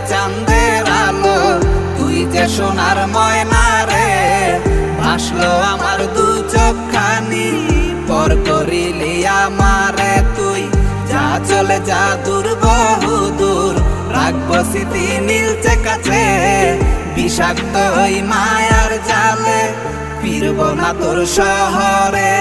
চাঁদের আলো, তুই যে সোনার ময়না রে। ভাসলো আমার দু চোখখানি, পর করিলি আমারে তুই। যা চলে যা দূর বহু দূর, রাখবো স্মৃতি নীলচে কাছে। বিষাক্ত ওই মায়ার জালে ফিরবো না তোর শহরে।